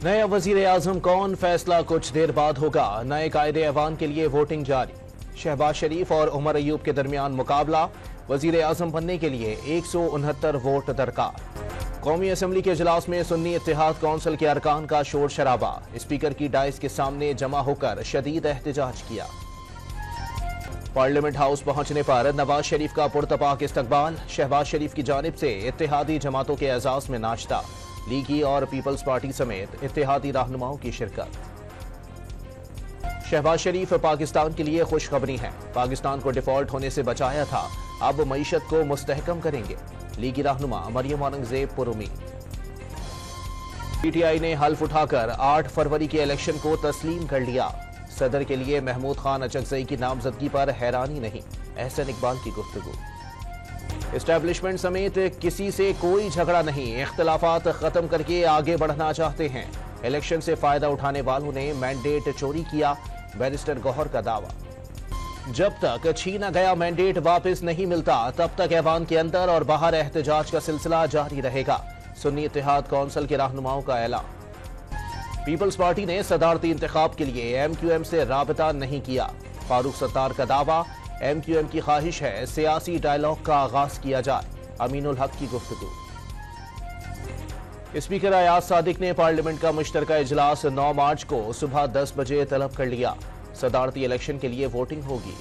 नया वजीर आजम कौन, फैसला कुछ देर बाद होगा। नए कायदे ऐवान के लिए वोटिंग जारी। शहबाज शरीफ और उमर अयूब के दरमियान मुकाबला। वजीर आजम बनने के लिए 169 वोट दरकार। कौमी असम्बली के इजलास में सुन्नी इत्तेहाद कौंसिल के अरकान का शोर शराबा। स्पीकर की डाइस के सामने जमा होकर शदीद एहतजाज किया। पार्लियामेंट हाउस पहुंचने पर नवाज शरीफ का पुरतपाक इस्तकबाल। शहबाज शरीफ की जानिब से इत्तेहादी जमातों के एजाज में नाश्ता। लीगी और पीपल्स पार्टी समेत इत्तेहादी रहनुमाओं की शिरकत। शहबाज शरीफ पाकिस्तान के लिए खुशखबरी है। पाकिस्तान को डिफॉल्ट होने से बचाया था, अब मईशत को मुस्तहकम करेंगे। लीगी रहनुमा मरियम औरंगजेब पुरुमीद। पीटीआई ने हल्फ उठाकर 8 फरवरी के इलेक्शन को तस्लीम कर लिया। सदर के लिए महमूद खान अचकजई की नामजदगी पर हैरानी नहीं, एहसन इकबाल की गुफ्तगू। एस्टैब्लिशमेंट समेत किसी से कोई झगड़ा नहीं, इख्तिलाफात खत्म करके आगे बढ़ना चाहते हैं। इलेक्शन से फायदा उठाने वालों ने मैंडेट चोरी किया, बैरिस्टर गौहर का दावा। जब तक छीना गया मैंडेट वापस नहीं मिलता, तब तक ऐवान के अंदर और बाहर एहतजाज का सिलसिला जारी रहेगा। सुन्नी इत्तेहाद कौंसिल के रहनुमाओं का ऐलान। पीपल्स पार्टी ने सदारती इंतखाब के लिए एमक्यूएम से राबता नहीं किया। फारूक सत्तार का दावा, एमक्यूएम की ख्वाहिश है सियासी डायलॉग का आगाज किया जाए। अमीनुल हक की गुफ्तगू। स्पीकर अयाज सादिक ने पार्लियामेंट का मुश्तरका इजलास 9 मार्च को सुबह 10 बजे तलब कर लिया। सदारती इलेक्शन के लिए वोटिंग होगी।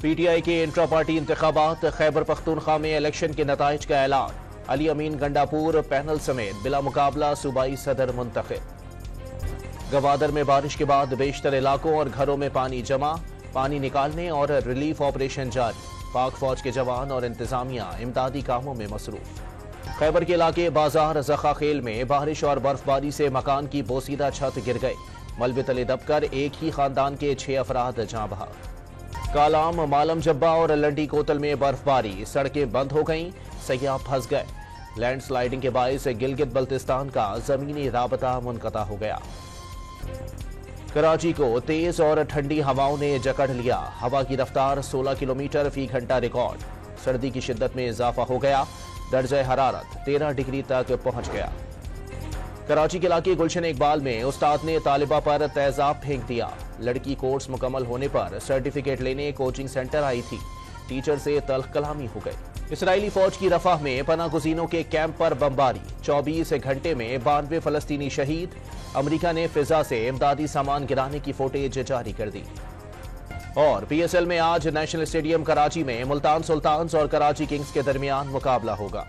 पीटीआई के इंट्रा पार्टी इंतखाबात। खैबर पख्तूनख्वा में इलेक्शन के नताइज का ऐलान। अली अमीन गंडापुर पैनल समेत बिला मुकाबला सूबाई सदर मुंतखब। गवादर में बारिश के बाद बेशतर इलाकों और घरों में पानी जमा। पानी निकालने और रिलीफ ऑपरेशन जारी। पाक फौज के जवान और इंतजामिया इमदादी कामों में मसरूफ। खैबर के इलाके बाजार जखा खेल में बारिश और बर्फबारी से मकान की बोसीदा छत गिर गई। मलबे तले दबकर एक ही खानदान के 6 अफराद जाँ बहक। कालाम, मालम जब्बा और लंडी कोतल में बर्फबारी, सड़कें बंद हो गईं, सयाह फंस गए। लैंड स्लाइडिंग के बायस गिलगित बल्तिस्तान का जमीनी राबता मुनक़ता हो गया। कराची को तेज और ठंडी हवाओं ने जकड़ लिया। हवा की रफ्तार 16 किलोमीटर फी घंटा रिकॉर्ड। सर्दी की शिद्दत में इजाफा हो गया। दर्जा हरारत 13 डिग्री तक पहुंच गया। कराची के इलाके गुलशन इकबाल में उस्ताद ने तालिबा पर तेजाब फेंक दिया। लड़की कोर्स मुकम्मल होने पर सर्टिफिकेट लेने कोचिंग सेंटर आई थी, टीचर से तल्ख कलामी हो गई। इसराइली फौज की रफाह में पनाह गुज़ीनों के कैंप पर बमबारी। 24 घंटे में 92 फलस्तीनी शहीद। अमेरिका ने फिजा से इमदादी सामान गिराने की फुटेज जारी कर दी। और पीएसएल में आज नेशनल स्टेडियम कराची में मुल्तान सुल्तान्स और कराची किंग्स के दरमियान मुकाबला होगा।